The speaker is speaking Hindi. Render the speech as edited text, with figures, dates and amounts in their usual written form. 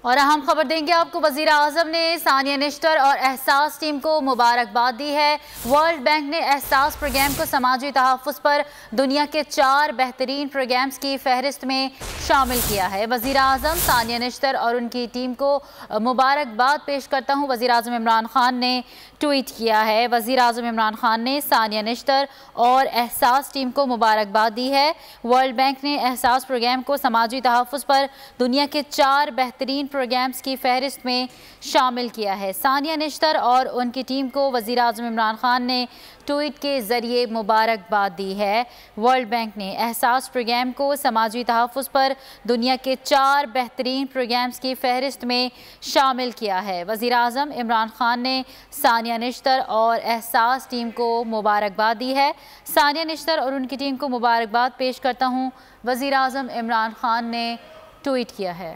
और अहम खबर देंगे आपको। वज़ीर आज़म ने सानिया निश्तर और एहसास टीम को मुबारकबाद दी है। वर्ल्ड बैंक ने एहसास प्रोग्राम को समाजी तहफ़्फ़ुज़ पर दुनिया के 4 बेहतरीन प्रोग्राम्स की फहरिस्त में शामिल किया है। वज़ीर आज़म सानिया निश्तर और उनकी टीम को मुबारकबाद पेश करता हूँ, वज़ीर आज़म इमरान खान ने ट्वीट किया है। वज़ीर आज़म इमरान खान ने सानिया निश्तर और एहसास टीम को मुबारकबाद दी है। वर्ल्ड बैंक ने एहसास प्रोग्राम को समाजी तहफ़्फ़ुज़ पर दुनिया के 4 बेहतरीन प्रोग्राम्स की फहरिस्त में शामिल किया है। सानिया निश्तर और उनकी टीम को वज़ीर आज़म इमरान खान ने ट्वीट के ज़रिए मुबारकबाद दी है। वर्ल्ड बैंक ने एहसास प्रोग्राम को समाजी तहफ़्फ़ुज़ पर दुनिया के 4 बेहतरीन प्रोग्राम्स की फहरिस्त में शामिल किया है। वज़ीर आज़म इमरान खान ने सानिया निश्तर और एहसास टीम को मुबारकबाद दी है। सानिया निश्तर और उनकी टीम को मुबारकबाद पेश करता हूँ, वज़ीर आज़म इमरान खान ने ट्वीट किया है।